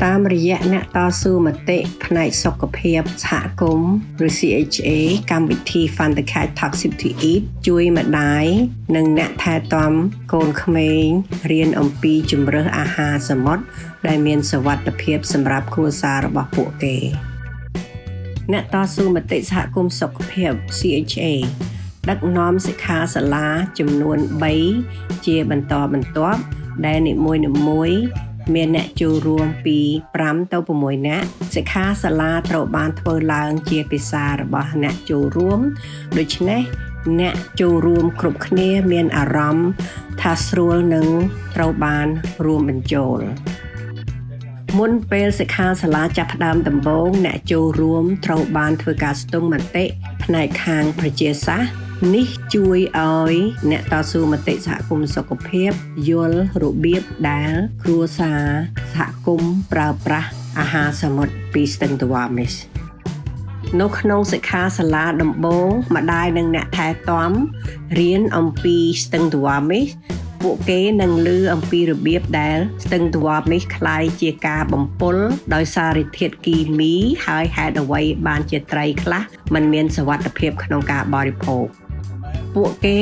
តាមរយៈអ្នកតស៊ូមតិផ្នែកសុខភាពសហគមន៍ឬ CHA កម្មវិធី Fund the Cat Toxic to Eat ជួយម្ដាយនិងអ្នកថែទាំកូនក្មេងរៀនអំពីជម្រើសអាហារសមុទ្រដែលមានសុវត្ថិភាពសម្រាប់គ្រួសាររបស់ពួកគេអ្នកតស៊ូមតិសហគមន៍សុខភាព CHA ដឹកនាំសិក្ខាសាលាចំនួន3ជាបន្តបន្ទាប់ដែលនីមួយៗមានអ្នកចូលរួមពី5ទៅ6នាក់សិក្ខាសាលាត្រូវបានធ្វើឡើងជាភាសារបស់អ្នកចូលរួមដូច្នេះអ្នកចូលរួមគ្រប់គ្នាមានអារម្មណ៍ថាស្រួលនិងត្រូវបានរួមបញ្ចូលមុនពេលសិក្ខាសាលាចាប់ផ្ដើមដំបូងអ្នកចូលរួមត្រូវបានធ្វើការស្ទង់មតិផ្នែកខាងប្រជាសាស្ត្រនេះជួយឲ្យអ្នកតស៊ូមតិសហគមន៍សុខភាពយល់របៀបដែលគ្រួសារសហគមន៍ប្រើប្រាស់អាហារសមុទ្រពីស្ទឹងទវ៉ាមីសនៅក្នុងសិក្ខាសាលាដំបូងម្ដាយនិងអ្នកថែទាំរៀនអំពីស្ទឹងទវ៉ាមីសពួកគេនឹងឮអំពីរបៀបដែលស្ទឹងទវ៉ាមីសคล้ายជាការបំពុលដោយសារធាតុគីមីហើយហេតុអ្វីបានជាត្រីខ្លះមិនមានសុវត្ថិភាពក្នុងការបរិភោគពួកគេ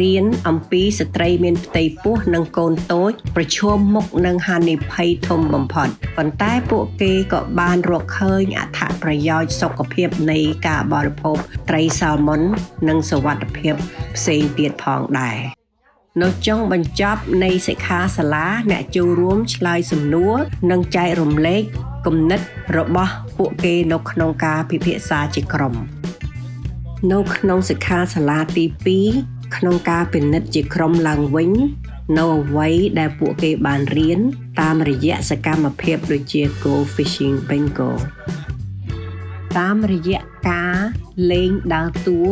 រៀនអំពីស្ត្រីមានផ្ទៃពោះនិងកូនតូចប្រឈមមុខនឹងហានិភ័យធំបំផុតប៉ុន្តែពួកគេក៏បានរកឃើញអត្ថប្រយោជន៍សុខភាពនៃការបរិភោគត្រីសាល់មុននិងសុវត្ថិភាពផ្សេងទៀតផងដែរនៅចុងបញ្ចប់នៃសិក្ខាសាលាអ្នកចូលរួមឆ្លើយសំណួរនិងចែករំលែកគំនិតរបស់ពួកគេនៅក្នុងការពិភាក្សាជាក្រុមនៅក្នុងសិក្ខាសាលាទី2ក្នុងការពិនិត្យជាក្រុមឡើងវិញនៅអ្វីដែលពួកគេបានរៀនតាមរយៈសកម្មភាពដូចជា Go Fishing Bingo តាមរយៈការលេងដើរតួ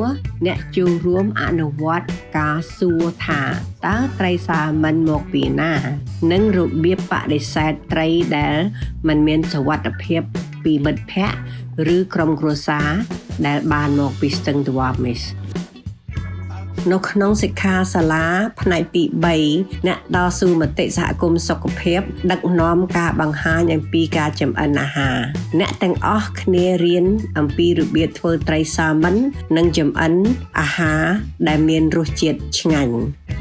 អ្នកចូលរួមអនុវត្តការសួរថាតើត្រីសាម៉ិនមកពីណានិងរបៀបបដិសេធត្រីដែលមិនមានសុវត្ថិភាពពីមិត្តភ័ក្តិឬក្រុមគ្រួសារដែលបានមកពីស្ទឹងទវ៉ាមីសនៅក្នុងសិក្ខាសាលាផ្នែកទី3អ្នកតស៊ូមតិសហគមន៍សុខភាពដឹកនាំការបង្ហាញអំពីការចម្អិនអាហារអ្នកទាំងអស់គ្នារៀនអំពីរបៀបធ្វើត្រីសាម៉ិននិងចម្អិនអាហារដែលមានរសជាតិឆ្ងាញ់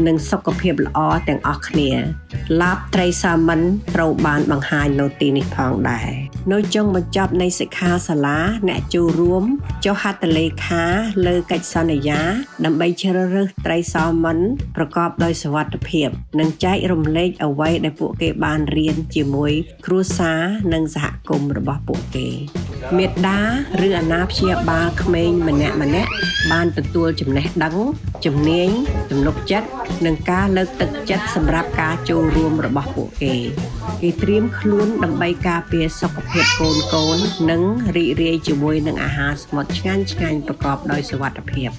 និងសុខភាពល្អទាំងអស់គ្នាឡាបត្រីសាម៉ិនត្រូវបានបង្ហាញនៅទីនេះផងដែរនៅចុងបញ្ចប់នៃសិក្ខាសាលាអ្នកចូលរួមចុះហត្ថលេខាលើកិច្ចសន្យាដើម្បីជ្រើសរើសត្រីសាម៉ិនប្រកបដោយសុវត្ថិភាពនិងចែករំលែកអ្វីដែលពួកគេបានរៀនជាមួយគ្រួសារនិងសហគមន៍របស់ពួកគេមេត្តាឬអាណាព្យាបាលក្មេងម្នាក់បានទទួលចំណេះដឹងជំនាញទំនុកចិត្តនិងការលើកទឹកចិត្តសម្រាប់ការចូលរួមរបស់ពួកគេត្រៀមខ្លួនដើម្បីការពារសុខភាពកូននិងរីករាយជាមួយនឹងអាហារសមុទ្រឆ្ងាញ់ប្រកបដោយសុវត្ថិភាព